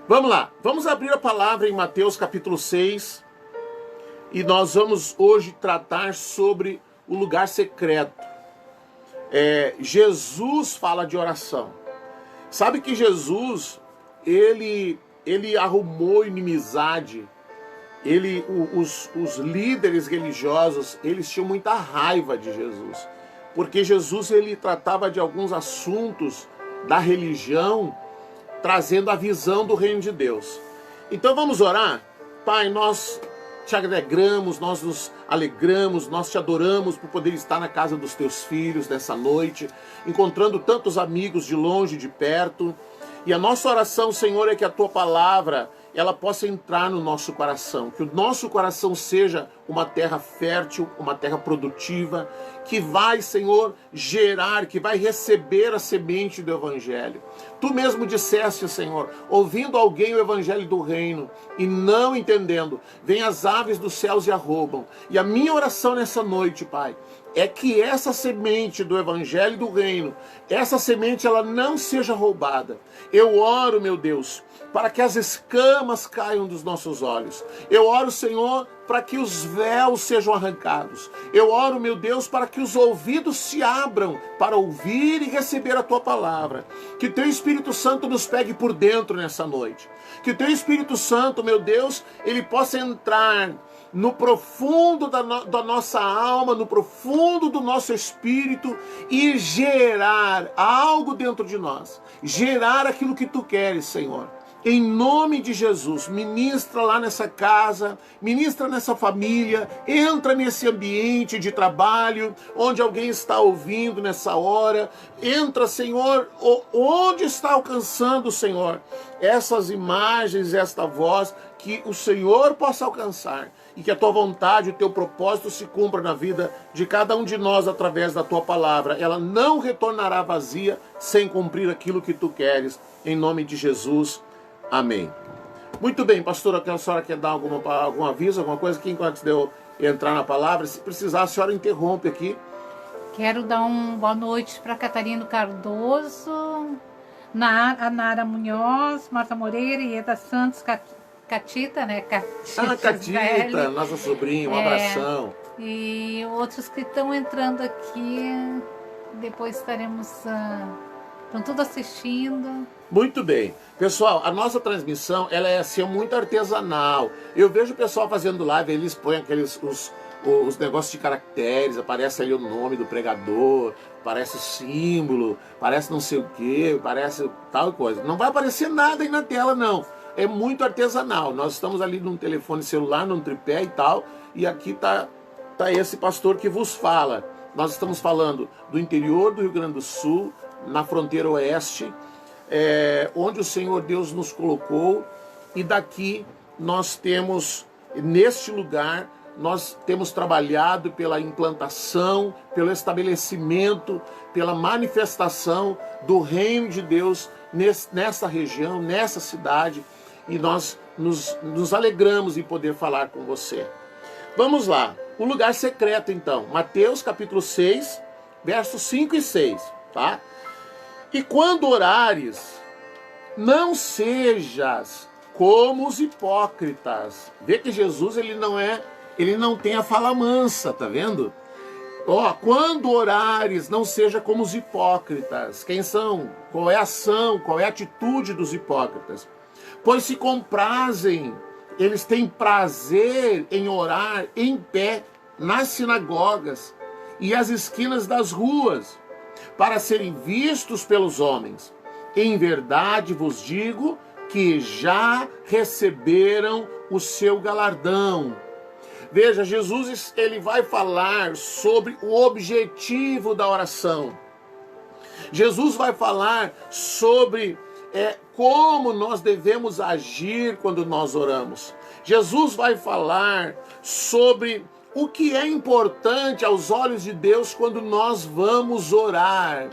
Vamos lá, vamos abrir a palavra em Mateus capítulo 6 e nós vamos hoje tratar sobre o lugar secreto. Jesus fala de oração. Sabe que Jesus, ele arrumou inimizade, os líderes religiosos, eles tinham muita raiva de Jesus, porque Jesus ele tratava de alguns assuntos da religião, trazendo a visão do reino de Deus. Então vamos orar? Pai, nós te alegramos, nós nos alegramos, nós te adoramos por poder estar na casa dos teus filhos nessa noite, encontrando tantos amigos de longe e de perto. E a nossa oração, Senhor, é que a tua palavra ela possa entrar no nosso coração, que o nosso coração seja uma terra fértil, uma terra produtiva, que vai, Senhor, gerar, que vai receber a semente do Evangelho. Tu mesmo disseste, Senhor, ouvindo alguém o Evangelho do reino e não entendendo, vem as aves dos céus e a roubam. E a minha oração nessa noite, Pai, é que essa semente do Evangelho do reino, essa semente ela não seja roubada. Eu oro, meu Deus, para que as escamas caiam dos nossos olhos. Eu oro, Senhor, para que os véus sejam arrancados. Eu oro, meu Deus, para que os ouvidos se abram para ouvir e receber a tua palavra. Que teu Espírito Santo nos pegue por dentro nessa noite. Que teu Espírito Santo, meu Deus, ele possa entrar no profundo da nossa alma, no profundo do nosso espírito e gerar algo dentro de nós. Gerar aquilo que tu queres, Senhor. Em nome de Jesus, ministra lá nessa casa, ministra nessa família, entra nesse ambiente de trabalho, onde alguém está ouvindo nessa hora. Entra, Senhor, onde está alcançando, Senhor, essas imagens, esta voz, que o Senhor possa alcançar. E que a tua vontade, o teu propósito se cumpra na vida de cada um de nós através da tua palavra. Ela não retornará vazia sem cumprir aquilo que tu queres. Em nome de Jesus. Amém. Muito bem, pastora, a senhora quer dar algum aviso, alguma coisa aqui enquanto de eu entrar na palavra? Se precisar, a senhora interrompe aqui. Quero dar uma boa noite para Catarina Cardoso, a Nara Munhoz, Marta Moreira e Eda Santos, Catita, né? Catita, nossa sobrinha, um abração. E outros que estão entrando aqui, depois estaremos... Estão tudo assistindo. Muito bem. Pessoal, a nossa transmissão ela é assim, muito artesanal. Eu vejo o pessoal fazendo live, eles põem os negócios de caracteres, aparece ali o nome do pregador, aparece o símbolo, parece não sei o que, parece tal coisa. Não vai aparecer nada aí na tela, não. É muito artesanal. Nós estamos ali num telefone celular, num tripé e tal, e aqui tá esse pastor que vos fala. Nós estamos falando do interior do Rio Grande do Sul, na fronteira oeste, onde o Senhor Deus nos colocou, e daqui nós temos, neste lugar, nós temos trabalhado pela implantação, pelo estabelecimento, pela manifestação do reino de Deus nessa região, nessa cidade, e nós nos alegramos em poder falar com você. Vamos lá, o lugar secreto então, Mateus capítulo 6, versos 5 e 6, tá? E quando orares, não sejas como os hipócritas. Vê que Jesus ele não tem a fala mansa, tá vendo? Quando orares, não seja como os hipócritas. Quem são? Qual é a ação? Qual é a atitude dos hipócritas? Pois se comprazem, eles têm prazer em orar em pé nas sinagogas e às esquinas das ruas, para serem vistos pelos homens. Em verdade vos digo que já receberam o seu galardão. Veja, Jesus ele vai falar sobre o objetivo da oração. Jesus vai falar sobre como nós devemos agir quando nós oramos. Jesus vai falar sobre o que é importante aos olhos de Deus quando nós vamos orar.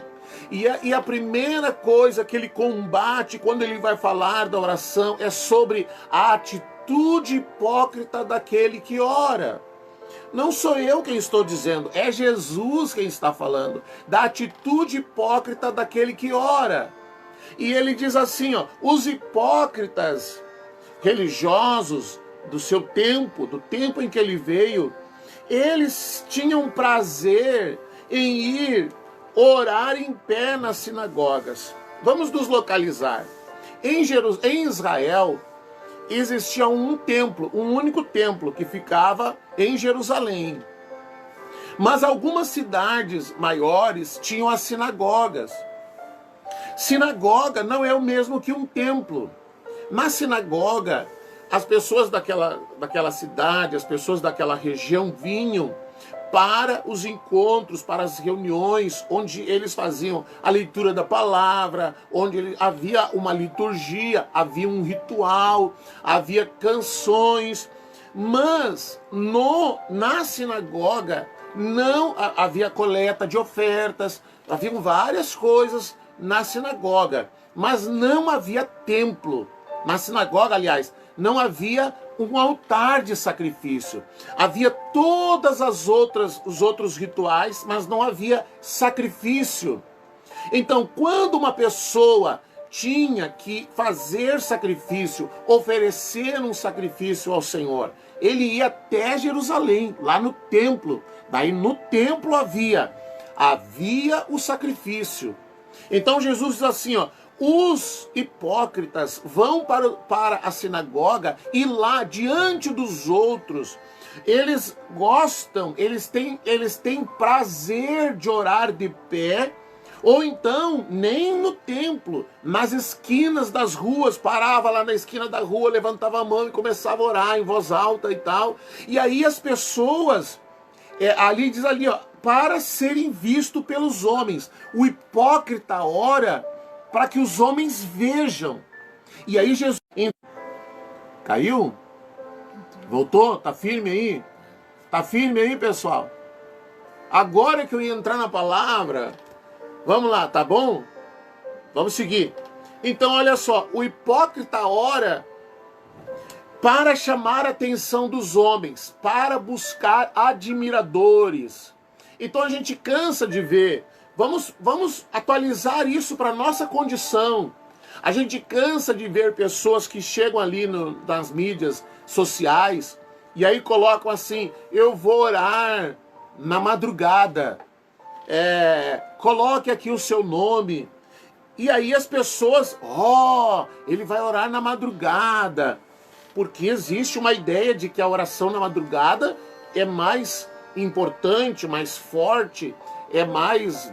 E a primeira coisa que ele combate quando ele vai falar da oração é sobre a atitude hipócrita daquele que ora. Não sou eu quem estou dizendo, é Jesus quem está falando. Da atitude hipócrita daquele que ora. E ele diz assim, ó, os hipócritas religiosos do seu tempo, do tempo em que ele veio, eles tinham prazer em ir orar em pé nas sinagogas. Vamos nos localizar. Em Israel, existia um templo, um único templo que ficava em Jerusalém. Mas algumas cidades maiores tinham as sinagogas. Sinagoga não é o mesmo que um templo. Na sinagoga, as pessoas daquela cidade, as pessoas daquela região vinham para os encontros, para as reuniões, onde eles faziam a leitura da palavra, onde havia uma liturgia, havia um ritual, havia canções, mas na sinagoga não havia coleta de ofertas, haviam várias coisas na sinagoga, mas não havia templo. Na sinagoga, aliás, não havia um altar de sacrifício. Havia os outros rituais, mas não havia sacrifício. Então, quando uma pessoa tinha que fazer sacrifício, oferecer um sacrifício ao Senhor, ele ia até Jerusalém, lá no templo. Daí no templo havia o sacrifício. Então Jesus diz assim, ó, os hipócritas vão para a sinagoga e lá, diante dos outros, eles gostam, eles têm prazer de orar de pé, ou então nem no templo, nas esquinas das ruas, parava lá na esquina da rua, levantava a mão e começava a orar em voz alta e tal. E aí as pessoas, ali diz ali, ó, para serem vistos pelos homens. O hipócrita ora para que os homens vejam. E aí Jesus... Caiu? Voltou? Tá firme aí? Tá firme aí, pessoal? Agora que eu ia entrar na palavra, vamos lá, tá bom? Vamos seguir. Então, olha só, o hipócrita ora para chamar a atenção dos homens, para buscar admiradores. Então a gente cansa de ver. Vamos atualizar isso para a nossa condição. A gente cansa de ver pessoas que chegam ali nas mídias sociais e aí colocam assim, eu vou orar na madrugada. Coloque aqui o seu nome. E aí as pessoas, ele vai orar na madrugada. Porque existe uma ideia de que a oração na madrugada é mais importante, mais forte,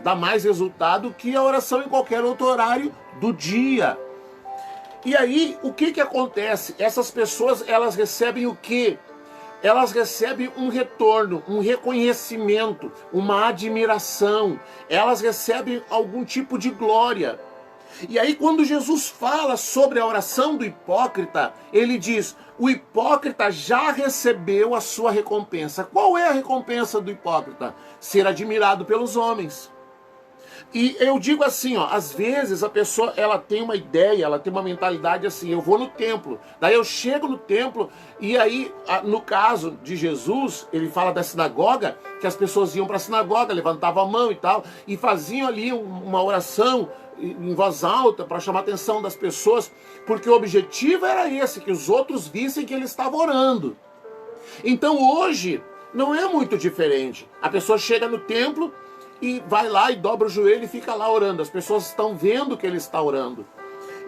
dá mais resultado que a oração em qualquer outro horário do dia. E aí, o que acontece? Essas pessoas, elas recebem o quê? Elas recebem um retorno, um reconhecimento, uma admiração. Elas recebem algum tipo de glória. E aí, quando Jesus fala sobre a oração do hipócrita, ele diz, o hipócrita já recebeu a sua recompensa. Qual é a recompensa do hipócrita? Ser admirado pelos homens. E eu digo assim, ó, às vezes a pessoa, ela tem uma ideia, ela tem uma mentalidade assim, eu vou no templo, daí eu chego no templo, e aí, no caso de Jesus, ele fala da sinagoga, que as pessoas iam para a sinagoga, levantavam a mão e tal, e faziam ali uma oração em voz alta para chamar a atenção das pessoas, porque o objetivo era esse, que os outros vissem que ele estava orando. Então hoje não é muito diferente. A pessoa chega no templo e vai lá e dobra o joelho e fica lá orando. As pessoas estão vendo que ele está orando.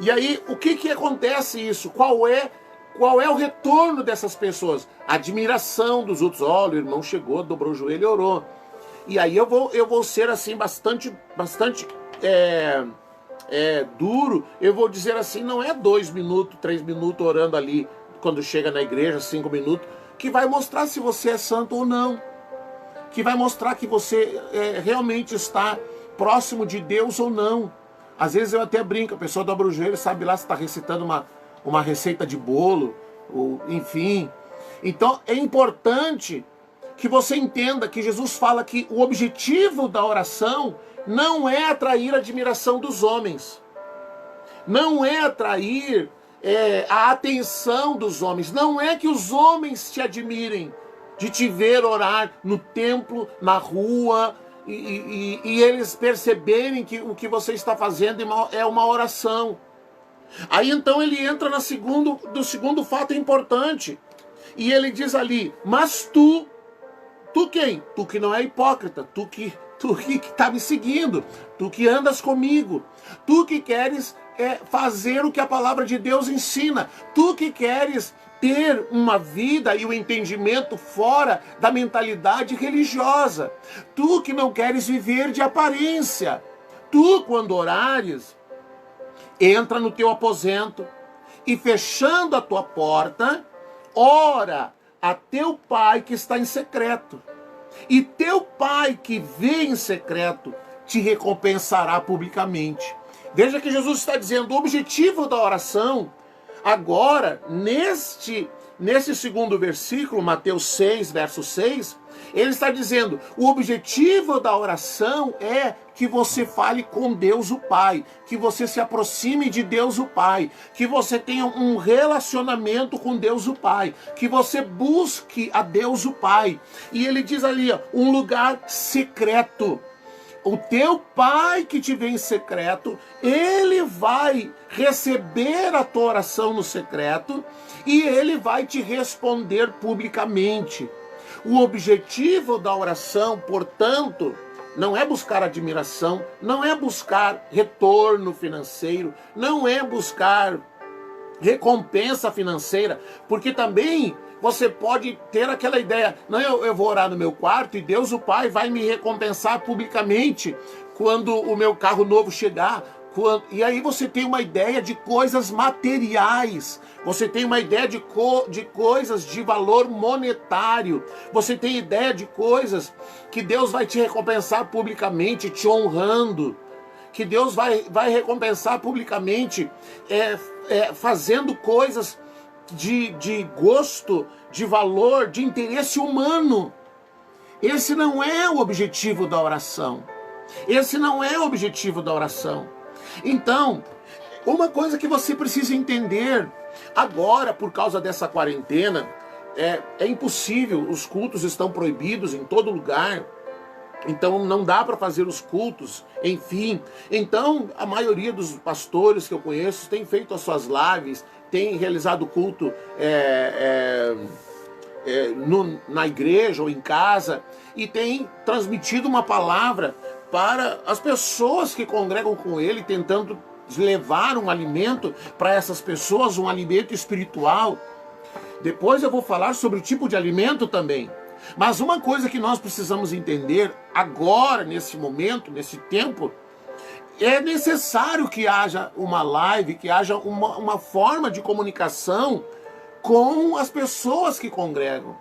E aí, o que acontece isso? Qual é o retorno dessas pessoas? A admiração dos outros. Olha, o irmão chegou, dobrou o joelho e orou. E aí eu vou ser assim bastante duro. Eu vou dizer assim, não é 2 minutos, 3 minutos orando ali quando chega na igreja, 5 minutos, que vai mostrar se você é santo ou não. Que vai mostrar que você realmente está próximo de Deus ou não. Às vezes eu até brinco, a pessoa dobra o joelho, sabe lá se está recitando uma receita de bolo, ou, enfim. Então é importante que você entenda que Jesus fala que o objetivo da oração não é atrair a admiração dos homens. Não é atrair a atenção dos homens. Não é que os homens te admirem de te ver orar no templo, na rua, e eles perceberem que o que você está fazendo é uma oração. Aí então ele entra no segundo fato importante. E ele diz ali, mas tu quem? Tu que não é hipócrita, tu que está me seguindo, tu que andas comigo, tu que queres fazer o que a palavra de Deus ensina, tu que queres ter uma vida e um entendimento fora da mentalidade religiosa, tu que não queres viver de aparência, tu, quando orares, entra no teu aposento e, fechando a tua porta, ora a teu pai que está em secreto. E teu pai que vê em secreto te recompensará publicamente. Veja que Jesus está dizendo, o objetivo da oração, agora, nesse segundo versículo, Mateus 6, verso 6, ele está dizendo, o objetivo da oração é que você fale com Deus o Pai, que você se aproxime de Deus o Pai, que você tenha um relacionamento com Deus o Pai, que você busque a Deus o Pai. E ele diz ali, ó, um lugar secreto. O teu pai que te vê em secreto, ele vai receber a tua oração no secreto e ele vai te responder publicamente. O objetivo da oração, portanto, não é buscar admiração, não é buscar retorno financeiro, não é buscar recompensa financeira, porque também você pode ter aquela ideia, não, eu vou orar no meu quarto e Deus o Pai vai me recompensar publicamente quando o meu carro novo chegar. E aí você tem uma ideia de coisas materiais, você tem uma ideia de coisas de valor monetário, você tem ideia de coisas que Deus vai te recompensar publicamente, te honrando, que Deus vai recompensar publicamente fazendo coisas de gosto, de valor, de interesse humano. Esse não é o objetivo da oração. Esse não é o objetivo da oração. Então, uma coisa que você precisa entender, agora, por causa dessa quarentena, é impossível, os cultos estão proibidos em todo lugar, então não dá para fazer os cultos, enfim. Então, a maioria dos pastores que eu conheço tem feito as suas lives, tem realizado culto na igreja ou em casa, e tem transmitido uma palavra para as pessoas que congregam com ele, tentando levar um alimento para essas pessoas, um alimento espiritual. Depois eu vou falar sobre o tipo de alimento também. Mas uma coisa que nós precisamos entender agora, nesse momento, nesse tempo, é necessário que haja uma live, que haja uma forma de comunicação com as pessoas que congregam.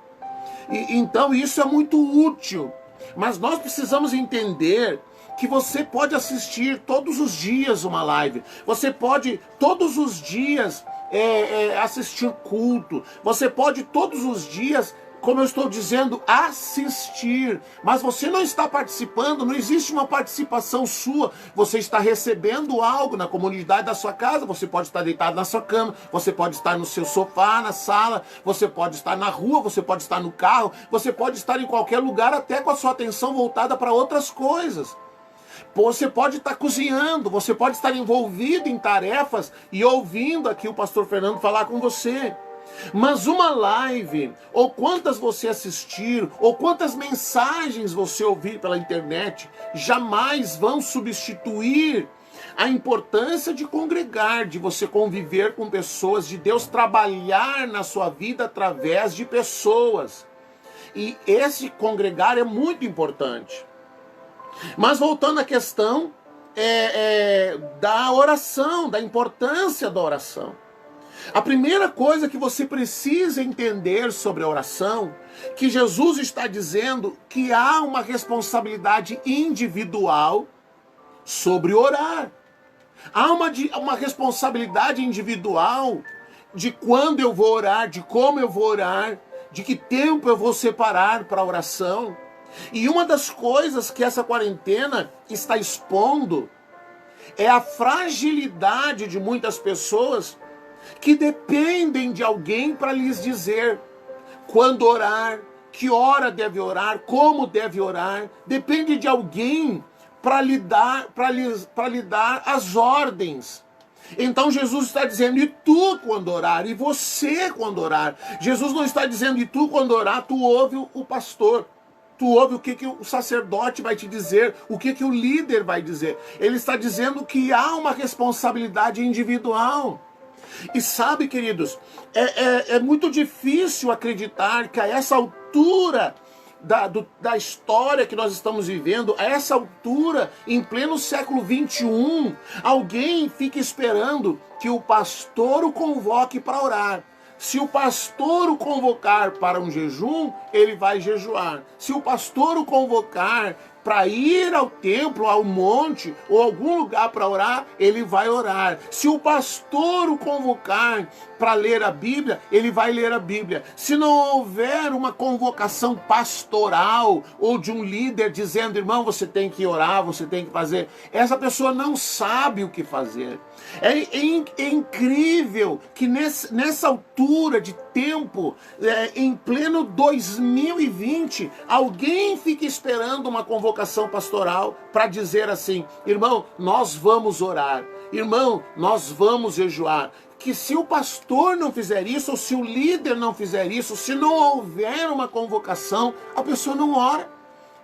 Então isso é muito útil. Mas nós precisamos entender que você pode assistir todos os dias uma live. Você pode todos os dias assistir culto. Você pode todos os dias, como eu estou dizendo, assistir. Mas você não está participando, não existe uma participação sua. Você está recebendo algo na comunidade da sua casa. Você pode estar deitado na sua cama, você pode estar no seu sofá, na sala, você pode estar na rua, você pode estar no carro, você pode estar em qualquer lugar, até com a sua atenção voltada para outras coisas. Você pode estar cozinhando, você pode estar envolvido em tarefas e ouvindo aqui o pastor Fernando falar com você. Mas uma live, ou quantas você assistir, ou quantas mensagens você ouvir pela internet, jamais vão substituir a importância de congregar, de você conviver com pessoas, de Deus trabalhar na sua vida através de pessoas. E esse congregar é muito importante. Mas voltando à questão da oração, da importância da oração. A primeira coisa que você precisa entender sobre a oração, que Jesus está dizendo que há uma responsabilidade individual sobre orar. Há uma responsabilidade individual de quando eu vou orar, de como eu vou orar, de que tempo eu vou separar para a oração. E uma das coisas que essa quarentena está expondo é a fragilidade de muitas pessoas que dependem de alguém para lhes dizer quando orar, que hora deve orar, como deve orar, depende de alguém para lhe dar as ordens. Então Jesus está dizendo, e tu quando orar, e você quando orar. Jesus não está dizendo, e tu quando orar, tu ouve o pastor. Tu ouve o que o sacerdote vai te dizer, o que o líder vai dizer. Ele está dizendo que há uma responsabilidade individual. E sabe, queridos, é muito difícil acreditar que a essa altura da história que nós estamos vivendo, a essa altura, em pleno século 21, alguém fica esperando que o pastor o convoque para orar. Se o pastor o convocar para um jejum, ele vai jejuar. Se o pastor o convocar para ir ao templo, ao monte ou algum lugar para orar, ele vai orar. Se o pastor o convocar para ler a Bíblia, ele vai ler a Bíblia. Se não houver uma convocação pastoral ou de um líder dizendo, irmão, você tem que orar, você tem que fazer, essa pessoa não sabe o que fazer. É incrível que nessa altura de tempo, em pleno 2020, alguém fica esperando uma convocação pastoral para dizer assim, irmão, nós vamos orar, irmão, nós vamos jejuar. Que se o pastor não fizer isso, ou se o líder não fizer isso, se não houver uma convocação, a pessoa não ora,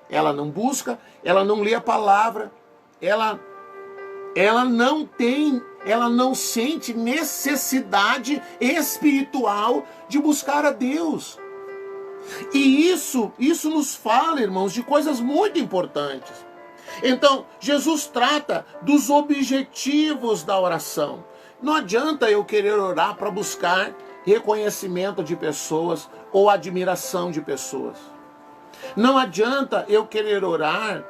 ela não busca, ela não lê a palavra, ela não sente necessidade espiritual de buscar a Deus. E isso nos fala, irmãos, de coisas muito importantes. Então, Jesus trata dos objetivos da oração. Não adianta eu querer orar para buscar reconhecimento de pessoas ou admiração de pessoas. Não adianta eu querer orar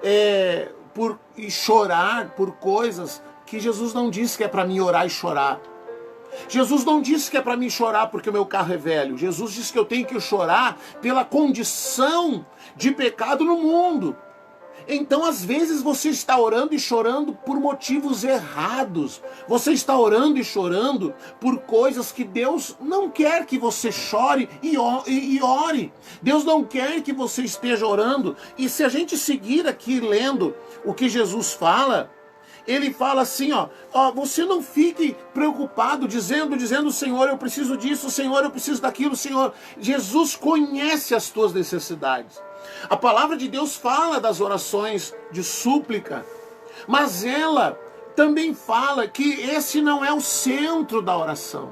e chorar por coisas que Jesus não disse que é para mim orar e chorar. Jesus não disse que é para mim chorar porque o meu carro é velho. Jesus disse que eu tenho que chorar pela condição de pecado no mundo. Então, às vezes, você está orando e chorando por motivos errados. Você está orando e chorando por coisas que Deus não quer que você chore e ore. Deus não quer que você esteja orando. E se a gente seguir aqui lendo o que Jesus fala, ele fala assim, ó, você não fique preocupado dizendo, Senhor, eu preciso disso, Senhor, eu preciso daquilo, Senhor. Jesus conhece as tuas necessidades. A palavra de Deus fala das orações de súplica, mas ela também fala que esse não é o centro da oração.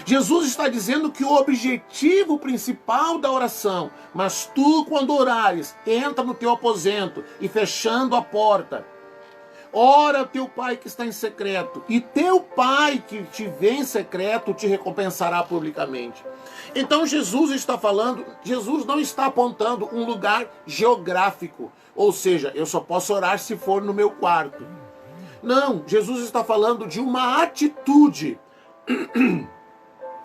Jesus está dizendo que o objetivo principal da oração, mas tu quando orares, entra no teu aposento e fechando a porta, ora ao teu pai que está em secreto, e teu pai que te vê em secreto te recompensará publicamente. Então Jesus não está apontando um lugar geográfico, ou seja, eu só posso orar se for no meu quarto. Não, Jesus está falando de uma atitude.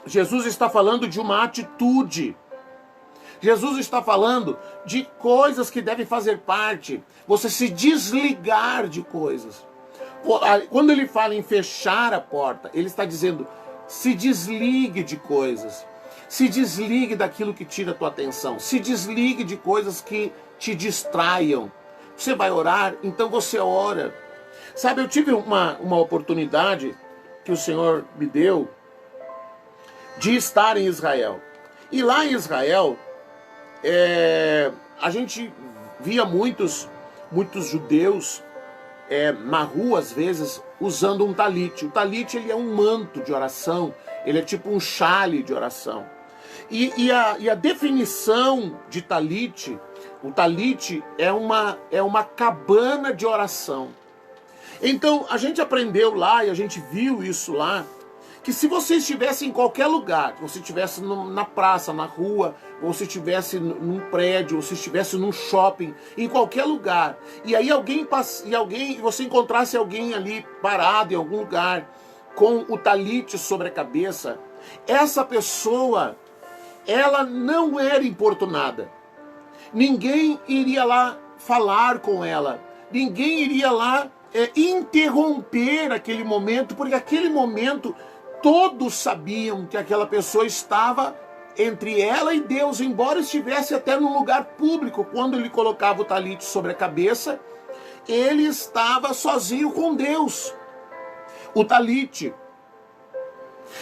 Jesus está falando de uma atitude. Jesus está falando de coisas que devem fazer parte. Você se desligar de coisas. Quando ele fala em fechar a porta, ele está dizendo, se desligue de coisas. Se desligue daquilo que tira a tua atenção. Se desligue de coisas que te distraiam. Você vai orar, então você ora. Sabe, eu tive uma oportunidade que o Senhor me deu de estar em Israel. E lá em Israel, a gente via muitos judeus na rua, às vezes, usando um talit. O talit, ele é um manto de oração, ele é tipo um chale de oração. E a definição de talit, o talit é uma cabana de oração. Então, a gente aprendeu lá e a gente viu isso lá, que se você estivesse em qualquer lugar, se você estivesse na praça, na rua, ou se estivesse num prédio, ou se estivesse num shopping, em qualquer lugar, e aí você encontrasse alguém ali parado em algum lugar, com o talite sobre a cabeça, essa pessoa, ela não era importunada. Ninguém iria lá falar com ela, ninguém iria lá interromper aquele momento, porque aquele momento todos sabiam que aquela pessoa estava entre ela e Deus, embora estivesse até num lugar público. Quando ele colocava o talite sobre a cabeça, ele estava sozinho com Deus. O talite.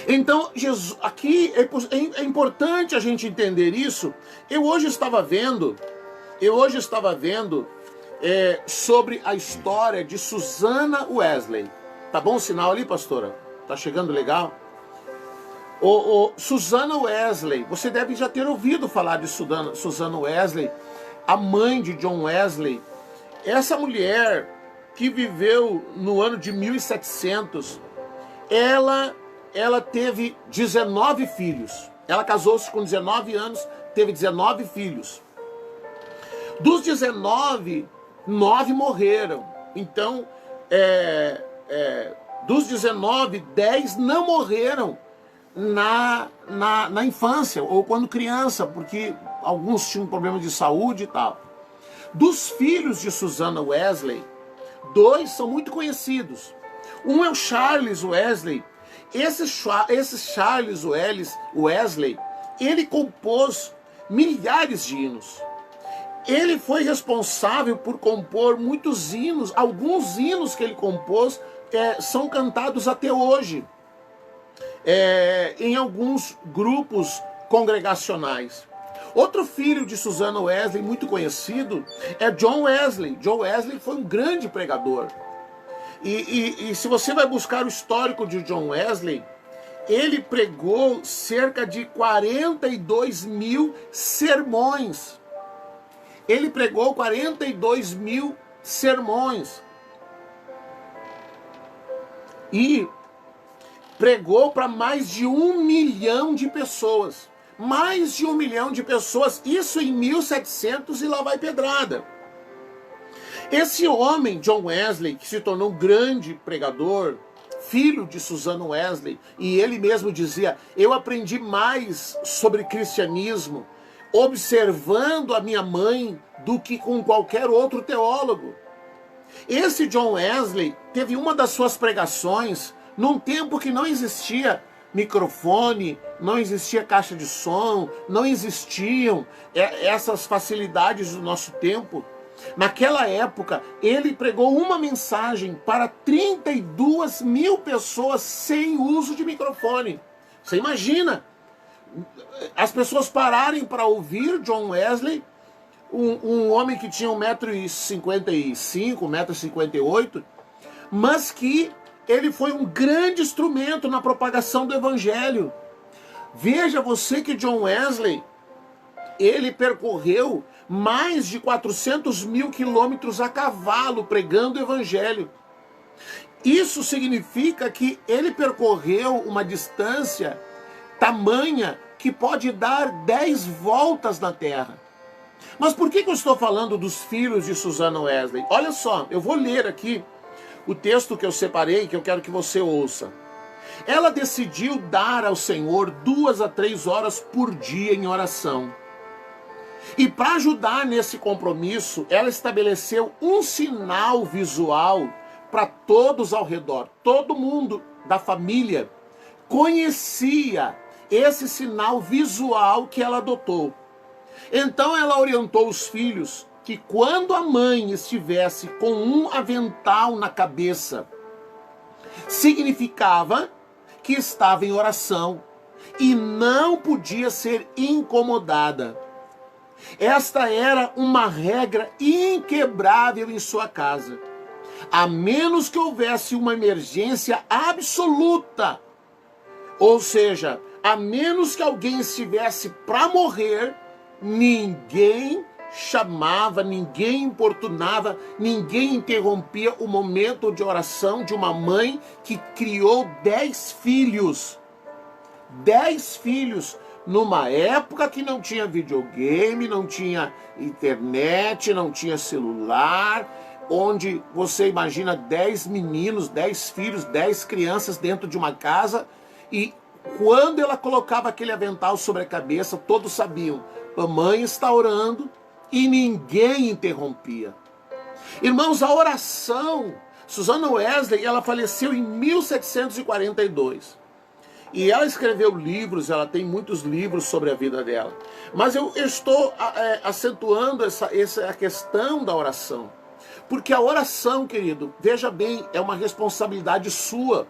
Então, Jesus, aqui é importante a gente entender isso. Eu hoje estava vendo sobre a história de Susana Wesley. Tá bom o sinal ali, pastora? Tá chegando legal? Susana Wesley, você deve já ter ouvido falar de Susana Wesley, a mãe de John Wesley. Essa mulher que viveu no ano de 1700, ela teve 19 filhos. Ela casou-se com 19 anos, teve 19 filhos. Dos 19, 9 morreram. Então, dos 19, 10 não morreram na infância ou quando criança, porque alguns tinham problemas de saúde e tal. Dos filhos de Susana Wesley, 2 são muito conhecidos. Um é o Charles Wesley. Esse Charles Wesley, ele compôs milhares de hinos. Ele foi responsável por compor muitos hinos. Alguns hinos que ele compôs são cantados até hoje, em alguns grupos congregacionais. Outro filho de Susana Wesley, muito conhecido, é John Wesley. John Wesley foi um grande pregador. E se você vai buscar o histórico de John Wesley, ele pregou cerca de 42 mil sermões. Ele pregou 42 mil sermões. E pregou para mais de 1 milhão de pessoas. Mais de 1 milhão de pessoas, isso em 1700 e lá vai pedrada. Esse homem, John Wesley, que se tornou um grande pregador, filho de Susana Wesley, e ele mesmo dizia, eu aprendi mais sobre cristianismo observando a minha mãe do que com qualquer outro teólogo. Esse John Wesley teve uma das suas pregações num tempo que não existia microfone, não existia caixa de som, não existiam essas facilidades do nosso tempo. Naquela época, ele pregou uma mensagem para 32 mil pessoas sem uso de microfone. Você imagina as pessoas pararem para ouvir John Wesley, um homem que tinha 1,55 m, 1,58 m, mas que ele foi um grande instrumento na propagação do evangelho. Veja você que John Wesley, ele percorreu mais de 400 mil quilômetros a cavalo pregando o evangelho. Isso significa que ele percorreu uma distância tamanha que pode dar 10 voltas na terra. Mas por que eu estou falando dos filhos de Susana Wesley? Olha só, eu vou ler aqui o texto que eu separei, que eu quero que você ouça. Ela decidiu dar ao Senhor 2 a 3 horas por dia em oração. E para ajudar nesse compromisso, ela estabeleceu um sinal visual para todos ao redor. Todo mundo da família conhecia esse sinal visual que ela adotou. Então ela orientou os filhos que quando a mãe estivesse com um avental na cabeça, significava que estava em oração e não podia ser incomodada. Esta era uma regra inquebrável em sua casa. A menos que houvesse uma emergência absoluta, ou seja, a menos que alguém estivesse para morrer, ninguém chamava, ninguém importunava, ninguém interrompia o momento de oração de uma mãe que criou 10 filhos. 10 filhos, numa época que não tinha videogame, não tinha internet, não tinha celular, onde você imagina 10 meninos, 10 filhos, 10 crianças dentro de uma casa, e quando ela colocava aquele avental sobre a cabeça, todos sabiam, a mãe está orando, e ninguém interrompia. Irmãos, a oração, Susana Wesley, ela faleceu em 1742. E ela escreveu livros, ela tem muitos livros sobre a vida dela. Mas eu estou acentuando essa questão da oração. Porque a oração, querido, veja bem, é uma responsabilidade sua.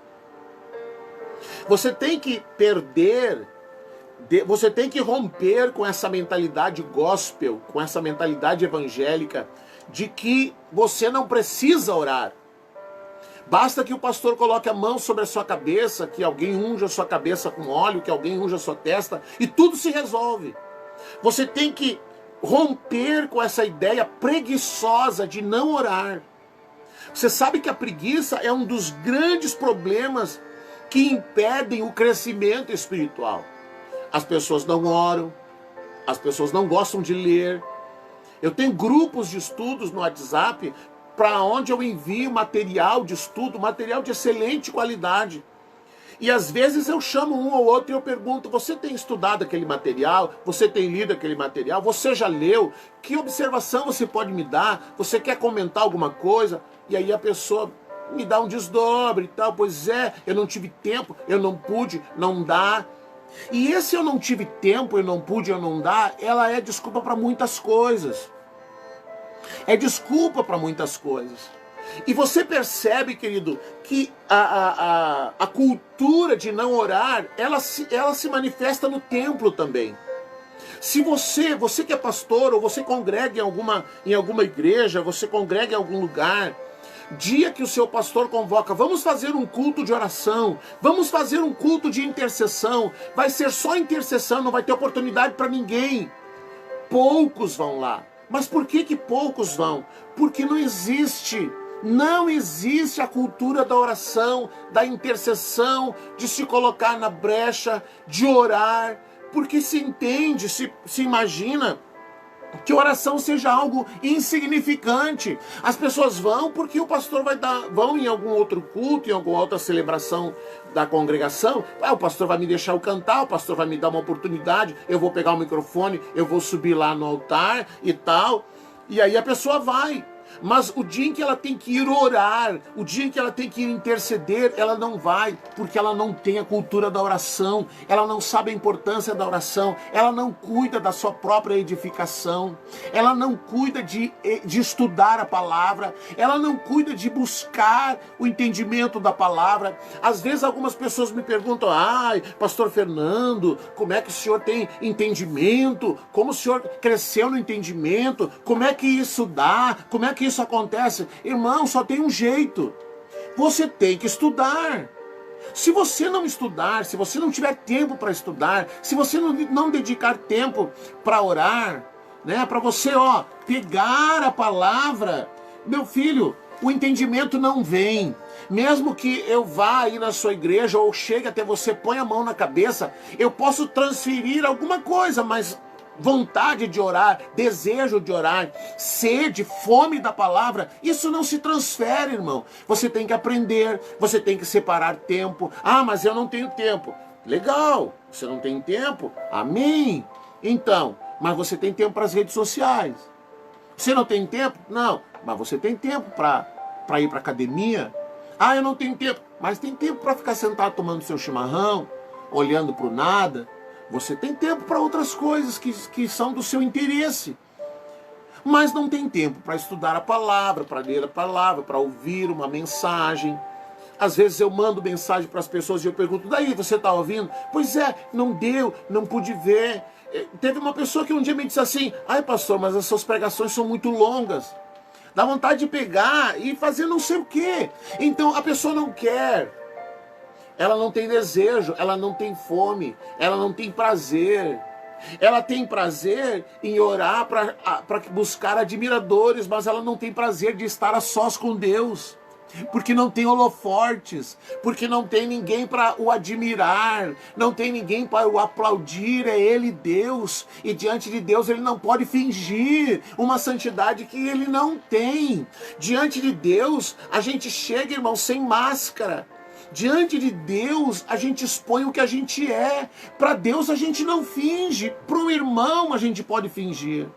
Você tem que você tem que romper com essa mentalidade gospel, com essa mentalidade evangélica, de que você não precisa orar. Basta que o pastor coloque a mão sobre a sua cabeça, que alguém unja a sua cabeça com óleo, que alguém unja a sua testa, e tudo se resolve. Você tem que romper com essa ideia preguiçosa de não orar. Você sabe que a preguiça é um dos grandes problemas que impedem o crescimento espiritual. As pessoas não oram, as pessoas não gostam de ler. Eu tenho grupos de estudos no WhatsApp para onde eu envio material de estudo, material de excelente qualidade. E às vezes eu chamo um ou outro e eu pergunto: você tem estudado aquele material? Você tem lido aquele material? Você já leu? Que observação você pode me dar? Você quer comentar alguma coisa? E aí a pessoa me dá um desdobre e tal. Pois é, eu não tive tempo, eu não pude, não dá. E esse eu não tive tempo, eu não pude, eu não dá, ela é desculpa para muitas coisas. É desculpa para muitas coisas. E você percebe, querido, que a cultura de não orar, ela se manifesta no templo também. Se você que é pastor, ou você congrega em alguma igreja, você congrega em algum lugar, dia que o seu pastor convoca: vamos fazer um culto de oração, vamos fazer um culto de intercessão, vai ser só intercessão, não vai ter oportunidade para ninguém. Poucos vão lá. Mas por que poucos vão? Porque não existe a cultura da oração, da intercessão, de se colocar na brecha, de orar, porque se entende, se imagina que oração seja algo insignificante. As pessoas vão porque o pastor vão em algum outro culto, em alguma outra celebração da congregação. O pastor vai me deixar eu cantar, o pastor vai me dar uma oportunidade, eu vou pegar o microfone, eu vou subir lá no altar e tal. E aí a pessoa vai. Mas o dia em que ela tem que ir orar, o dia em que ela tem que ir interceder, ela não vai, porque ela não tem a cultura da oração, ela não sabe a importância da oração, ela não cuida da sua própria edificação, ela não cuida de estudar a palavra, ela não cuida de buscar o entendimento da palavra. Às vezes algumas pessoas me perguntam: pastor Fernando, como é que o senhor tem entendimento? Como o senhor cresceu no entendimento? Como é que isso dá? Como é que isso acontece? Irmão, só tem um jeito. Você tem que estudar. Se você não estudar, se você não tiver tempo para estudar, se você não dedicar tempo para orar, né, para você, pegar a palavra, meu filho, o entendimento não vem. Mesmo que eu vá aí na sua igreja ou chegue até você, põe a mão na cabeça, eu posso transferir alguma coisa, mas vontade de orar, desejo de orar, sede, fome da palavra, isso não se transfere, irmão. Você tem que aprender, você tem que separar tempo. Mas eu não tenho tempo. Legal, você não tem tempo? Amém. Então, mas você tem tempo para as redes sociais. Você não tem tempo? Não, mas você tem tempo para ir para academia. Eu não tenho tempo, mas tem tempo para ficar sentado tomando seu chimarrão, olhando para o nada. Você tem tempo para outras coisas que são do seu interesse. Mas não tem tempo para estudar a palavra, para ler a palavra, para ouvir uma mensagem. Às vezes eu mando mensagem para as pessoas e eu pergunto: daí, você está ouvindo? Pois é, não deu, não pude ver. Teve uma pessoa que um dia me disse assim: pastor, mas as suas pregações são muito longas. Dá vontade de pegar e fazer não sei o quê. Então a pessoa não quer. Ela não tem desejo, ela não tem fome, ela não tem prazer. Ela tem prazer em orar para buscar admiradores, mas ela não tem prazer de estar a sós com Deus. Porque não tem holofortes, porque não tem ninguém para o admirar, não tem ninguém para o aplaudir, é Ele Deus. E diante de Deus ele não pode fingir uma santidade que ele não tem. Diante de Deus a gente chega, irmão, sem máscara. Diante de Deus, a gente expõe o que a gente é. Para Deus a gente não finge. Para o irmão a gente pode fingir.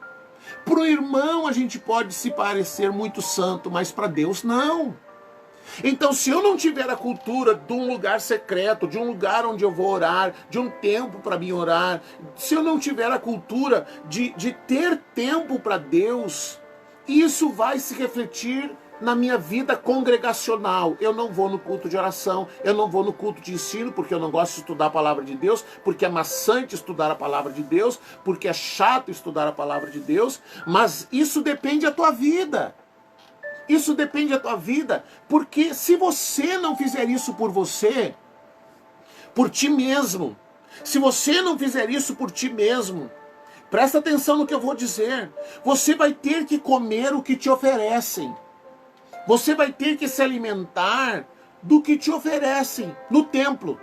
Para o irmão a gente pode se parecer muito santo, mas para Deus não. Então, se eu não tiver a cultura de um lugar secreto, de um lugar onde eu vou orar, de um tempo para mim orar, se eu não tiver a cultura de ter tempo para Deus, isso vai se refletir na minha vida congregacional. Eu não vou no culto de oração, eu não vou no culto de ensino, porque eu não gosto de estudar a palavra de Deus, porque é maçante estudar a palavra de Deus, porque é chato estudar a palavra de Deus, mas isso depende da tua vida. Isso depende da tua vida, porque se você não fizer isso por você, por ti mesmo, se você não fizer isso por ti mesmo, presta atenção no que eu vou dizer, você vai ter que comer o que te oferecem. Você vai ter que se alimentar do que te oferecem no templo.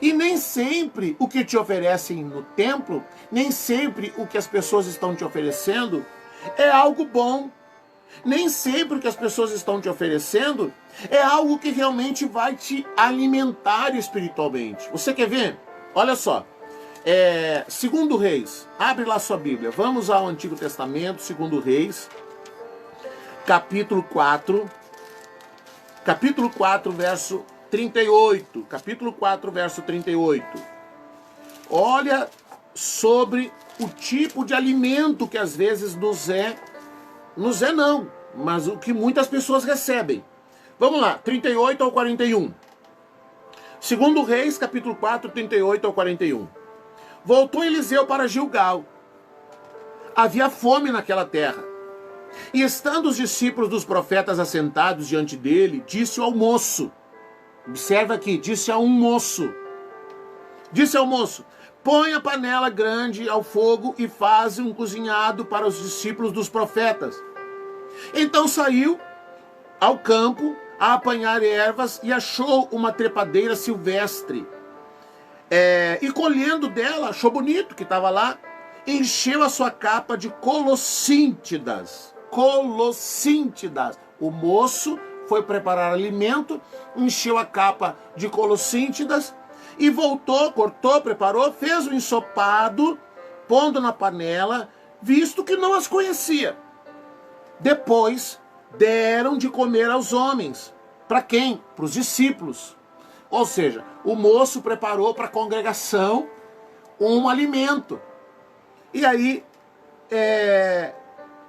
E nem sempre o que te oferecem no templo, nem sempre o que as pessoas estão te oferecendo é algo bom. Nem sempre o que as pessoas estão te oferecendo é algo que realmente vai te alimentar espiritualmente. Você quer ver? Olha só. Segundo Reis, abre lá sua Bíblia. Vamos ao Antigo Testamento, Segundo Reis, capítulo 4, verso 38. Capítulo 4, verso 38. Olha sobre o tipo de alimento que às vezes nos é não, mas o que muitas pessoas recebem. Vamos lá, 38 ao 41. Segundo Reis, capítulo 4, 38 ao 41. Voltou Eliseu para Gilgal. Havia fome naquela terra. E estando os discípulos dos profetas assentados diante dele, disse ao moço, observa aqui, disse ao moço, põe a panela grande ao fogo e faz um cozinhado para os discípulos dos profetas. Então saiu ao campo a apanhar ervas e achou uma trepadeira silvestre. E colhendo dela, achou bonito que estava lá, encheu a sua capa de colossíntidas. O moço foi preparar alimento, encheu a capa de colossíntidas e voltou, cortou, preparou, fez um ensopado, pondo na panela, visto que não as conhecia. Depois deram de comer aos homens. Para quem? Para os discípulos. Ou seja, o moço preparou para a congregação um alimento. E aí,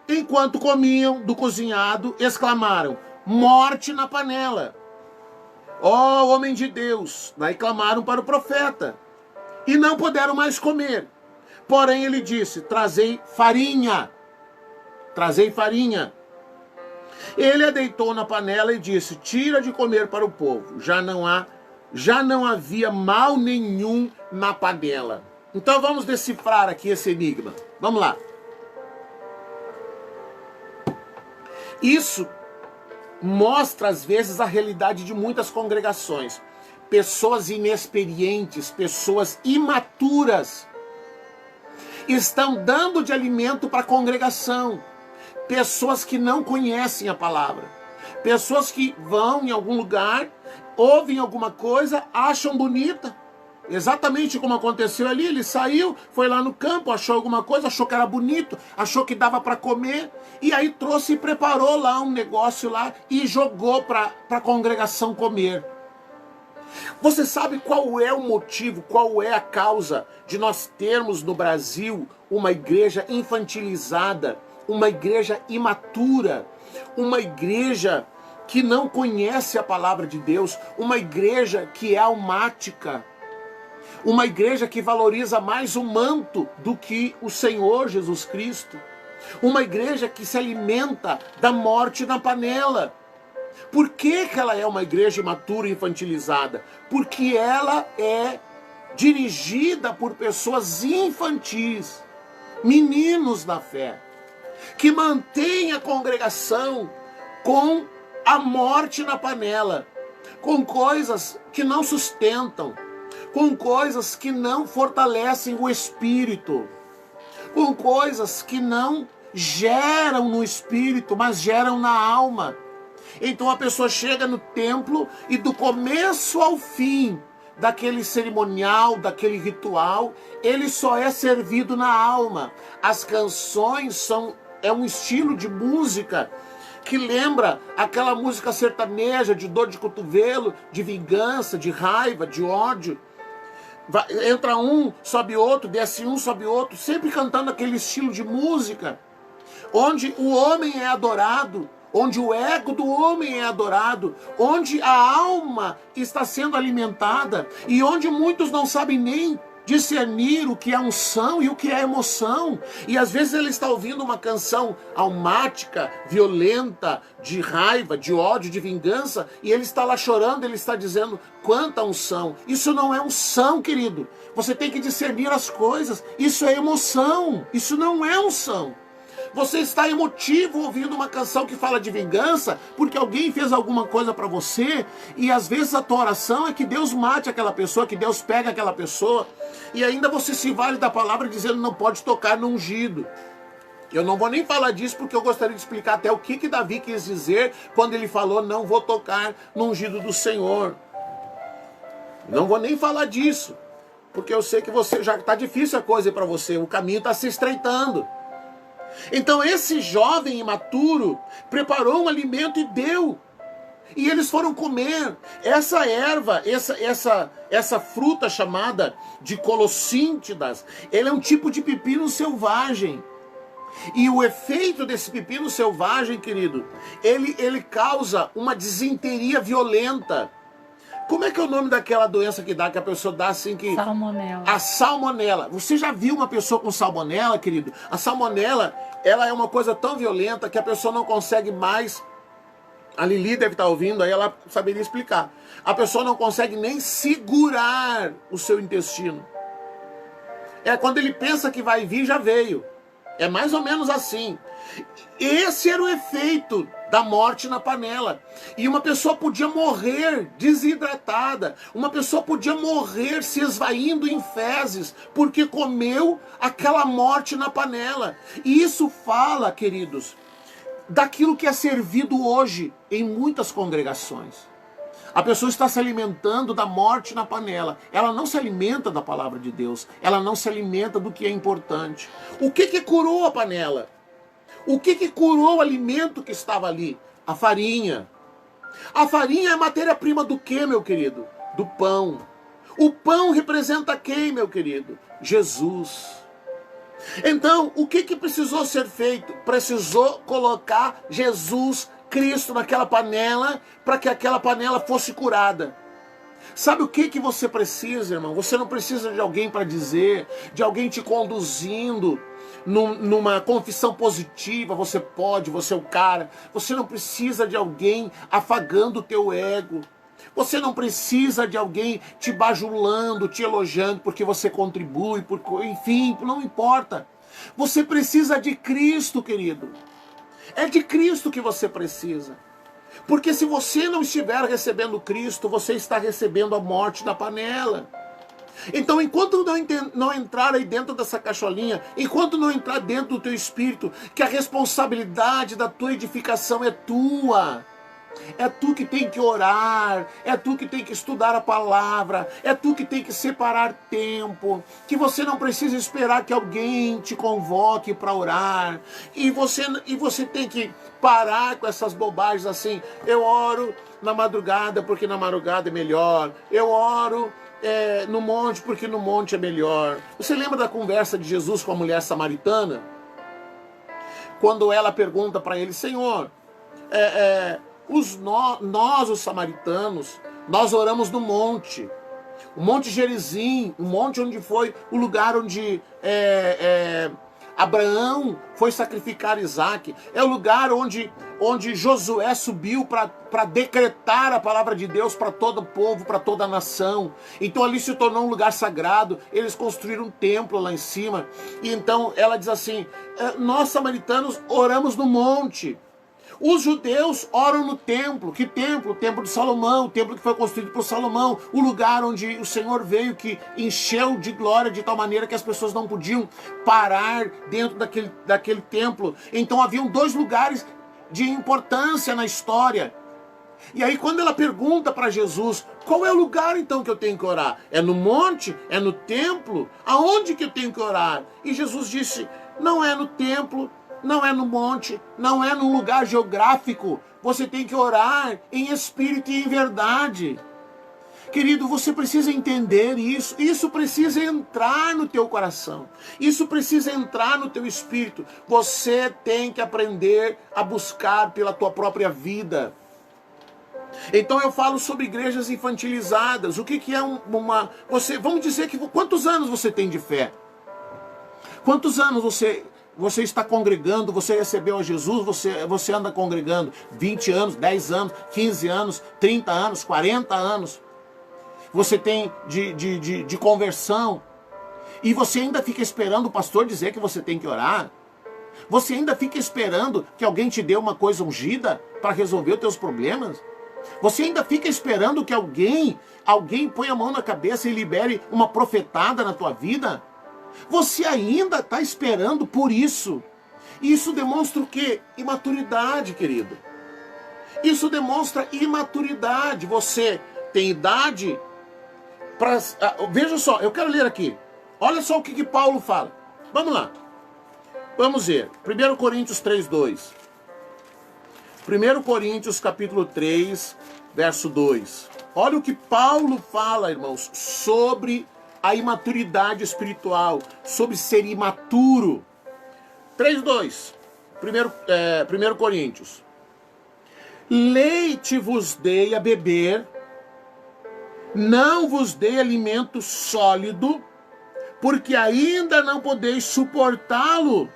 enquanto comiam do cozinhado, exclamaram, morte na panela. Ó homem de Deus! Daí clamaram para o profeta. E não puderam mais comer. Porém ele disse, trazei farinha. Ele a deitou na panela e disse, tira de comer para o povo. Já não havia mal nenhum na panela. Então vamos decifrar aqui esse enigma. Vamos lá. Isso mostra às vezes a realidade de muitas congregações. Pessoas inexperientes, pessoas imaturas, estão dando de alimento para a congregação. Pessoas que não conhecem a palavra. Pessoas que vão em algum lugar, ouvem alguma coisa, acham bonita. Exatamente como aconteceu ali, ele saiu, foi lá no campo, achou alguma coisa, achou que era bonito, achou que dava para comer, e aí trouxe e preparou lá um negócio lá e jogou para a congregação comer. Você sabe qual é o motivo, qual é a causa de nós termos no Brasil uma igreja infantilizada, uma igreja imatura, uma igreja que não conhece a palavra de Deus, uma igreja que é almática, uma igreja que valoriza mais o manto do que o Senhor Jesus Cristo, uma igreja que se alimenta da morte na panela. Por que ela é uma igreja imatura e infantilizada? Porque ela é dirigida por pessoas infantis, meninos da fé, que mantém a congregação com a morte na panela, com coisas que não sustentam, com coisas que não fortalecem o espírito, com coisas que não geram no espírito, mas geram na alma. Então a pessoa chega no templo e do começo ao fim daquele cerimonial, daquele ritual, ele só é servido na alma. As canções é um estilo de música que lembra aquela música sertaneja de dor de cotovelo, de vingança, de raiva, de ódio. Entra um, sobe outro, desce um, sobe outro, sempre cantando aquele estilo de música, onde o homem é adorado, onde o ego do homem é adorado, onde a alma está sendo alimentada e onde muitos não sabem nem discernir o que é unção e o que é emoção. E às vezes ele está ouvindo uma canção almática, violenta, de raiva, de ódio, de vingança, e ele está lá chorando, ele está dizendo quanta unção. Isso não é unção, querido. Você tem que discernir as coisas. Isso é emoção, isso não é unção. Você está emotivo ouvindo uma canção que fala de vingança porque alguém fez alguma coisa para você, e às vezes a tua oração é que Deus mate aquela pessoa, que Deus pegue aquela pessoa, e ainda você se vale da palavra dizendo não pode tocar no ungido. Eu não vou nem falar disso porque eu gostaria de explicar até o que Davi quis dizer quando ele falou não vou tocar no ungido do Senhor. Não vou nem falar disso, porque eu sei que você já está difícil a coisa para você, o caminho está se estreitando. Então esse jovem imaturo preparou um alimento e deu. E eles foram comer. Essa erva, essa fruta chamada de colossíntidas, ele é um tipo de pepino selvagem. E o efeito desse pepino selvagem, querido, ele causa uma disenteria violenta. Como é que é o nome daquela doença que dá, que a pessoa dá assim que... Salmonela. A salmonela. Você já viu uma pessoa com salmonela, querido? A salmonela, ela é uma coisa tão violenta que a pessoa não consegue mais... A Lili deve estar ouvindo, aí ela saberia explicar. A pessoa não consegue nem segurar o seu intestino. É quando ele pensa que vai vir, já veio. É mais ou menos assim. Esse era o efeito da morte na panela. E uma pessoa podia morrer desidratada. Uma pessoa podia morrer se esvaindo em fezes, porque comeu aquela morte na panela. E isso fala, queridos, daquilo que é servido hoje em muitas congregações. A pessoa está se alimentando da morte na panela. Ela não se alimenta da palavra de Deus. Ela não se alimenta do que é importante. O que curou a panela? O que curou o alimento que estava ali? A farinha. A farinha é matéria-prima do quê, meu querido? Do pão. O pão representa quem, meu querido? Jesus. Então, o que precisou ser feito? Precisou colocar Jesus Cristo naquela panela para que aquela panela fosse curada. Sabe o que você precisa, irmão? Você não precisa de alguém para dizer, de alguém te conduzindo numa confissão positiva. Você pode, você é o cara. Você não precisa de alguém afagando o teu ego. Você não precisa de alguém te bajulando, te elogiando porque você contribui, enfim, não importa. Você precisa de Cristo, querido. É de Cristo que você precisa. Porque se você não estiver recebendo Cristo, você está recebendo a morte da panela. Então, enquanto não entrar aí dentro dessa cacholinha, enquanto não entrar dentro do teu espírito, que a responsabilidade da tua edificação é tua. É tu que tem que orar, é tu que tem que estudar a palavra, é tu que tem que separar tempo, que você não precisa esperar que alguém te convoque para orar, e você tem que parar com essas bobagens assim, eu oro na madrugada porque na madrugada é melhor, eu oro no monte porque no monte é melhor. Você lembra da conversa de Jesus com a mulher samaritana? Quando ela pergunta para ele, Senhor, nós, os samaritanos, nós oramos no monte, o Monte Gerizim, o monte onde foi o lugar onde Abraão foi sacrificar Isaac, é o lugar onde Josué subiu para decretar a palavra de Deus para todo o povo, para toda a nação. Então ali se tornou um lugar sagrado, eles construíram um templo lá em cima, e então ela diz assim, nós samaritanos oramos no monte. Os judeus oram no templo. Que templo? O templo de Salomão, o templo que foi construído por Salomão, o lugar onde o Senhor veio, que encheu de glória de tal maneira que as pessoas não podiam parar dentro daquele templo. Então haviam dois lugares de importância na história. E aí quando ela pergunta para Jesus, qual é o lugar então que eu tenho que orar? É no monte? É no templo? Aonde que eu tenho que orar? E Jesus disse, não é no templo, não é no monte, não é num lugar geográfico. Você tem que orar em espírito e em verdade. Querido, você precisa entender isso. Isso precisa entrar no teu coração. Isso precisa entrar no teu espírito. Você tem que aprender a buscar pela tua própria vida. Então eu falo sobre igrejas infantilizadas. O que é uma... vamos dizer que... Quantos anos você tem de fé? Quantos anos você está congregando, você recebeu a Jesus, você anda congregando? 20 anos, 10 anos, 15 anos, 30 anos, 40 anos. Você tem de conversão. E você ainda fica esperando o pastor dizer que você tem que orar? Você ainda fica esperando que alguém te dê uma coisa ungida para resolver os teus problemas? Você ainda fica esperando que alguém ponha a mão na cabeça e libere uma profetada na tua vida? Você ainda está esperando por isso. Isso demonstra o quê? Imaturidade, querido. Isso demonstra imaturidade. Você tem idade para... veja só, eu quero ler aqui. Olha só o que Paulo fala. Vamos lá. Vamos ver. 1 Coríntios 3:2. 1 Coríntios capítulo 3, verso 2. Olha o que Paulo fala, irmãos, sobre a imaturidade espiritual, sobre ser imaturo. 3:2. 1 Coríntios. Leite vos dei a beber, não vos dei alimento sólido, porque ainda não podeis suportá-lo,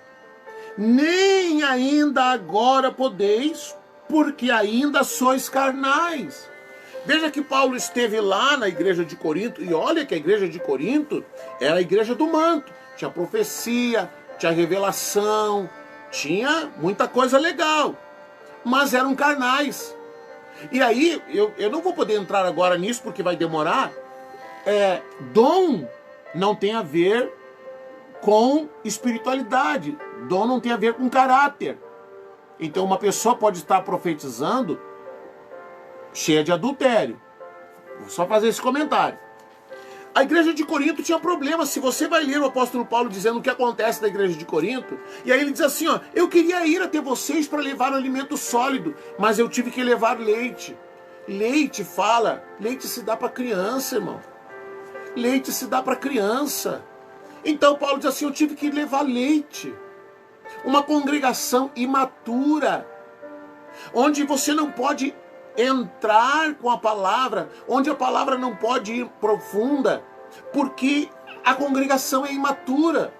nem ainda agora podeis, porque ainda sois carnais. Veja que Paulo esteve lá na igreja de Corinto, e olha que a igreja de Corinto era a igreja do manto. Tinha profecia, tinha revelação, tinha muita coisa legal, mas eram carnais. E aí, eu não vou poder entrar agora nisso porque vai demorar. Dom não tem a ver com espiritualidade. Dom não tem a ver com caráter. Então uma pessoa pode estar profetizando cheia de adultério. Vou só fazer esse comentário. A igreja de Corinto tinha problema. Se você vai ler o apóstolo Paulo dizendo o que acontece na igreja de Corinto, e aí ele diz assim, ó, eu queria ir até vocês para levar alimento sólido, mas eu tive que levar leite. Leite se dá para criança, irmão. Leite se dá para criança. Então Paulo diz assim, eu tive que levar leite. Uma congregação imatura, onde você não pode entrar com a palavra, onde a palavra não pode ir profunda, porque a congregação é imatura.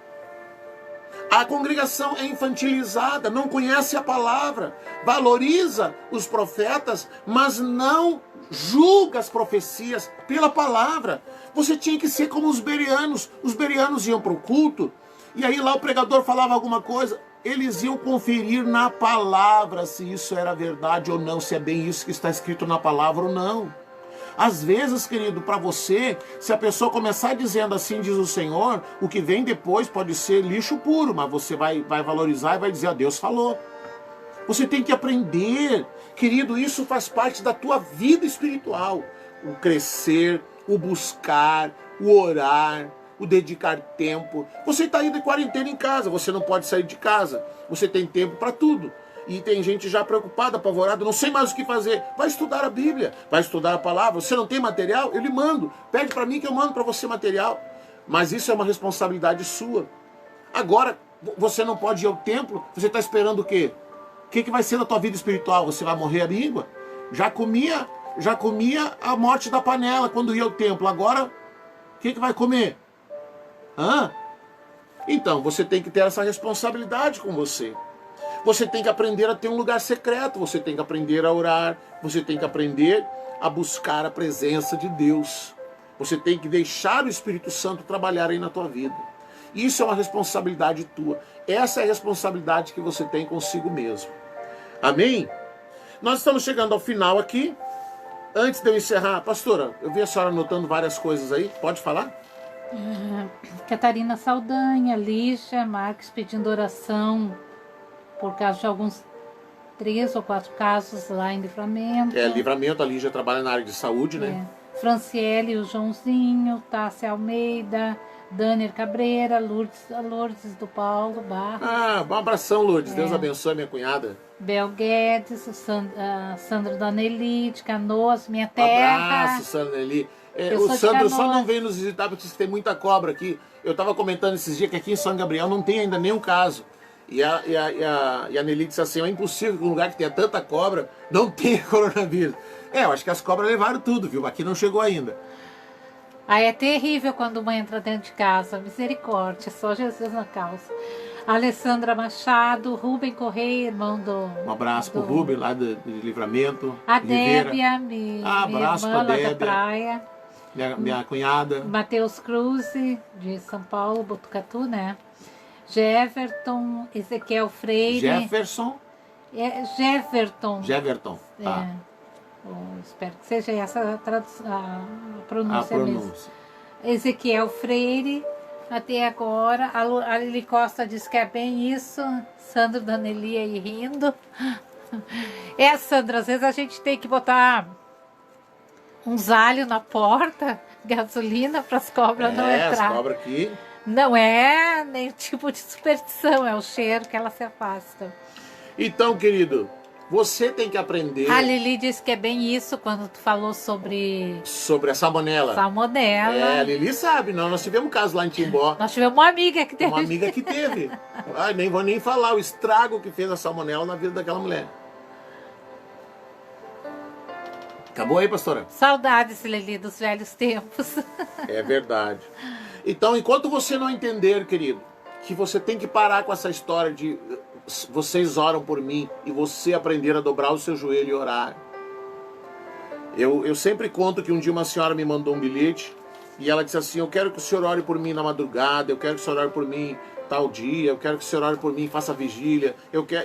A congregação é infantilizada, não conhece a palavra, valoriza os profetas, mas não julga as profecias pela palavra. Você tinha que ser como os bereanos. Os bereanos iam para o culto, e aí lá o pregador falava alguma coisa, eles iam conferir na palavra se isso era verdade ou não, se é bem isso que está escrito na palavra ou não. Às vezes, querido, para você, se a pessoa começar dizendo assim, diz o Senhor, o que vem depois pode ser lixo puro, mas você vai valorizar e vai dizer, Deus falou. Você tem que aprender, querido, isso faz parte da tua vida espiritual. O crescer, o buscar, o orar, o dedicar tempo. Você está indo de quarentena em casa, você não pode sair de casa. Você tem tempo para tudo. E tem gente já preocupada, apavorada, não sei mais o que fazer. Vai estudar a Bíblia, vai estudar a palavra. Você não tem material? Eu lhe mando. Pede para mim que eu mando para você material. Mas isso é uma responsabilidade sua. Agora, você não pode ir ao templo, você está esperando o quê? O que vai ser na tua vida espiritual? Você vai morrer à língua? Já comia a morte da panela quando ia ao templo. Agora, o que vai comer? Então, você tem que ter essa responsabilidade com você. Você tem que aprender a ter um lugar secreto, você tem que aprender a orar, você tem que aprender a buscar a presença de Deus. Você tem que deixar o Espírito Santo trabalhar aí na tua vida. Isso é uma responsabilidade tua. Essa é a responsabilidade que você tem consigo mesmo. Amém? Nós estamos chegando ao final aqui. Antes de eu encerrar, pastora, eu vi a senhora anotando várias coisas aí. Pode falar? Catarina Saldanha, Lígia Marques pedindo oração por causa de alguns 3 ou 4 casos lá em Livramento. Livramento, a Lígia trabalha na área de saúde, né? Franciele, o Joãozinho, Tássia Almeida, Daniel Cabreira, Lourdes do Paulo Barros. Ah, um abração, Lourdes. Deus abençoe minha cunhada. Bel Guedes, Sandro Danelli, de Canoas, minha terra. Abraço, Sandro Danelli. Eu O sou de Sandro só Canoas. não veio nos visitar porque tem muita cobra aqui. Eu estava comentando esses dias que aqui em São Gabriel não tem ainda nenhum caso. E a Nelly disse assim, é impossível que um lugar que tenha tanta cobra não tenha coronavírus. Eu acho que as cobras levaram tudo, viu? Aqui não chegou ainda. Aí é terrível quando uma entra dentro de casa, misericórdia, só Jesus na causa. Alessandra Machado, Rubem Correia, irmão do... Um abraço pro Rubem, lá de Livramento. A Ribeira. Débia, minha Abraço irmã pra lá da Débia. praia. Minha cunhada. Matheus Cruz, de São Paulo, Botucatu, né? Jefferton, Ezequiel Freire. Jefferson. Jefferton. Tá. Espero que seja essa a pronúncia A mesmo. pronúncia. Ezequiel Freire, até agora. A Lili Costa diz que é bem isso. Sandro Danelli aí rindo. Sandra, às vezes a gente tem que botar uns alhos na porta, gasolina para as cobras não entrar. As cobras aqui. Não é nem tipo de superstição, é o cheiro que elas se afastam. Então, querido, você tem que aprender A Lili disse que é bem isso quando tu falou sobre sobre a salmonela. A Lili sabe, não. Nós tivemos um caso lá em Timbó. Nós tivemos uma amiga que teve. Uma amiga que teve. Ai, nem vou nem falar o estrago que fez a salmonela na vida daquela mulher. Acabou aí, pastora? Saudades, Lili, dos velhos tempos. É verdade. Então, enquanto você não entender, querido, que você tem que parar com essa história de vocês oram por mim e você aprender a dobrar o seu joelho e orar. Eu sempre conto que um dia uma senhora me mandou um bilhete e ela disse assim, eu quero que o senhor ore por mim na madrugada, eu quero que o senhor ore por mim tal dia, eu quero que o senhor ore por mim, faça vigília.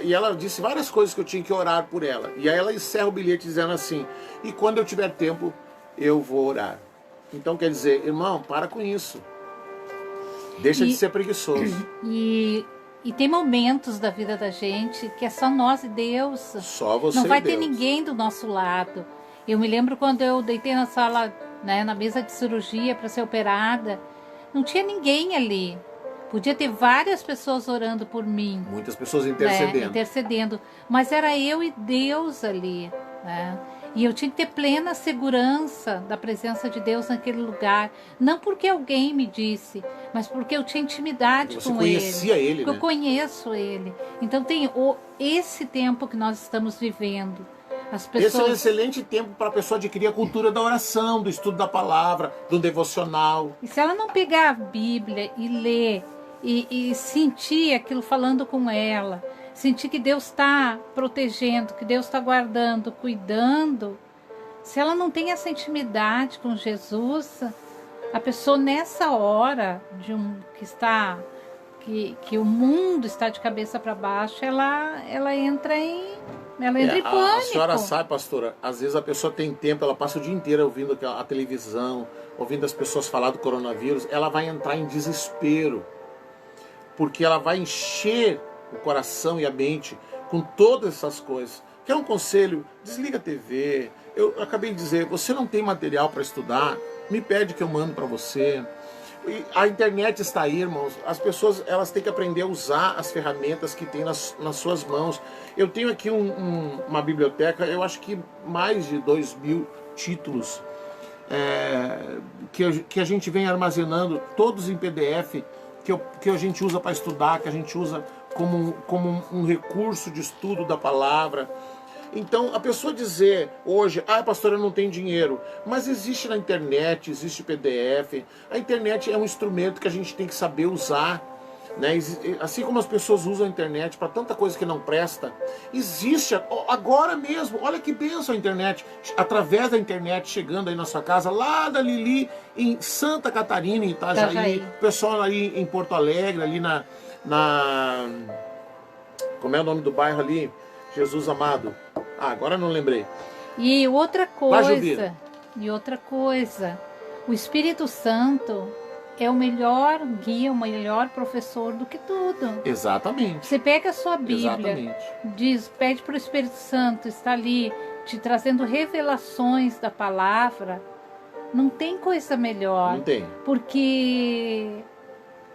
E ela disse várias coisas que eu tinha que orar por ela. E aí ela encerra o bilhete dizendo assim, e quando eu tiver tempo, eu vou orar. Então quer dizer, irmão, para com isso. Deixa de ser preguiçoso. E tem momentos da vida da gente que é só nós e Deus. Só você Não vai e Deus. ter ninguém do nosso lado. Eu me lembro quando eu deitei na sala, né, na mesa de cirurgia para ser operada, não tinha ninguém ali. Podia ter várias pessoas orando por mim. Muitas pessoas Né, intercedendo. Mas era eu e Deus ali. Né? E eu tinha que ter plena segurança da presença de Deus naquele lugar. Não porque alguém me disse, mas porque eu tinha intimidade Você com conhecia ele, porque né? eu conheço ele. Então tem esse tempo que nós estamos vivendo. As pessoas... Esse é um excelente tempo para a pessoa adquirir a cultura da oração, do estudo da palavra, do devocional. E se ela não pegar a Bíblia e ler e sentir aquilo falando com ela, sentir que Deus está protegendo, que Deus está guardando, cuidando, se ela não tem essa intimidade com Jesus, a pessoa nessa hora que o mundo está de cabeça para baixo, ela entra em pânico. A senhora sabe, pastora, às vezes a pessoa tem tempo, ela passa o dia inteiro ouvindo a televisão, ouvindo as pessoas falar do coronavírus, ela vai entrar em desespero, porque ela vai encher o coração e a mente com todas essas coisas. Quer um conselho? Desliga a TV. Eu acabei de dizer, você não tem material para estudar? Me pede que eu mando para você. E a internet está aí, irmãos. As pessoas elas têm que aprender a usar as ferramentas que tem nas suas mãos. Eu tenho aqui uma biblioteca, eu acho que mais de 2.000 títulos que a gente vem armazenando, todos em PDF, que a gente usa para estudar, que a gente usa como um recurso de estudo da palavra. Então, a pessoa dizer hoje, pastor, eu não tenho dinheiro, mas existe na internet, existe PDF. A internet é um instrumento que a gente tem que saber usar, né? Assim como as pessoas usam a internet para tanta coisa que não presta, existe agora mesmo, olha que bênção a internet, através da internet, chegando aí na sua casa, lá da Lili, em Santa Catarina, em Itajaí, o pessoal aí em Porto Alegre, ali como é o nome do bairro ali? Jesus Amado. Agora não lembrei. E outra coisa, o Espírito Santo é o melhor guia, o melhor professor do que tudo. Exatamente. Você pega a sua Bíblia, exatamente, pede para o Espírito Santo estar ali, te trazendo revelações da palavra. Não tem coisa melhor. Não tem. Porque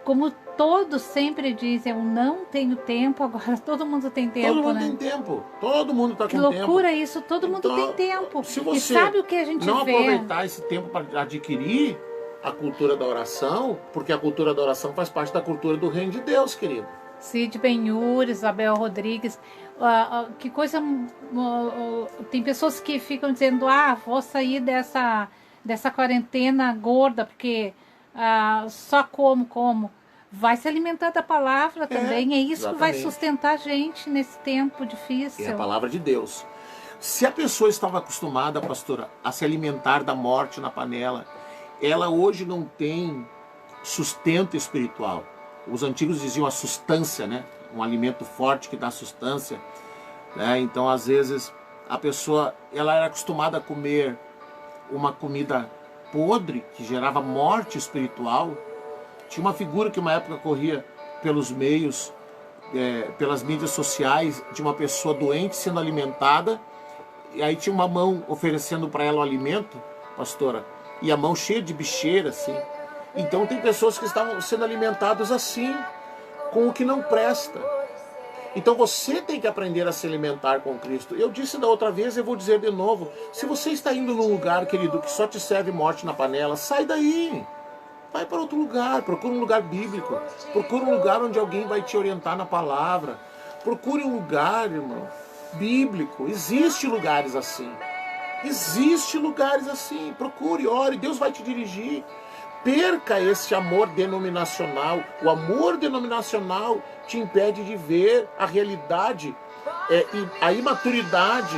como todos sempre dizem, eu não tenho tempo, agora todo mundo tem tempo, Todo mundo né? tem tempo. Todo mundo está com Que tempo. loucura isso, todo mundo Então, tem tempo. Se E você sabe o que a gente não vê? aproveitar esse tempo para adquirir a cultura da oração, porque a cultura da oração faz parte da cultura do reino de Deus, querido. Cid Benhur, Isabel Rodrigues, que coisa. Tem pessoas que ficam dizendo: vou sair dessa quarentena gorda, porque só como. Vai se alimentar da palavra também. É isso que vai exatamente. sustentar a gente nesse tempo difícil. É a palavra de Deus. Se a pessoa estava acostumada, pastora, a se alimentar da morte na panela, ela hoje não tem sustento espiritual. Os antigos diziam a sustância, né? Um alimento forte que dá sustância, né? Então, às vezes, a pessoa ela era acostumada a comer uma comida podre, que gerava morte espiritual. Tinha uma figura que uma época corria pelos meios, pelas mídias sociais, de uma pessoa doente sendo alimentada, e aí tinha uma mão oferecendo para ela o alimento, pastora, e a mão cheia de bicheira, assim. Então tem pessoas que estavam sendo alimentadas assim, com o que não presta. Então você tem que aprender a se alimentar com Cristo. Eu disse da outra vez e eu vou dizer de novo. Se você está indo num lugar, querido, que só te serve morte na panela, sai daí. Vai para outro lugar, procura um lugar bíblico. Procura um lugar onde alguém vai te orientar na palavra. Procure um lugar, irmão, bíblico. Existem lugares assim. Existem lugares assim. Procure, ore, Deus vai te dirigir. Perca esse amor denominacional. O amor denominacional te impede de ver a realidade, a imaturidade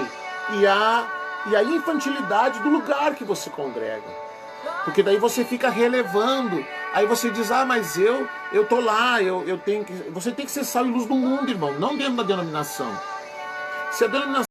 e a infantilidade do lugar que você congrega. Porque daí você fica relevando. Aí você diz, mas eu tô lá, eu tenho que... Você tem que ser sal e luz do mundo, irmão, não dentro da denominação. Se a denominação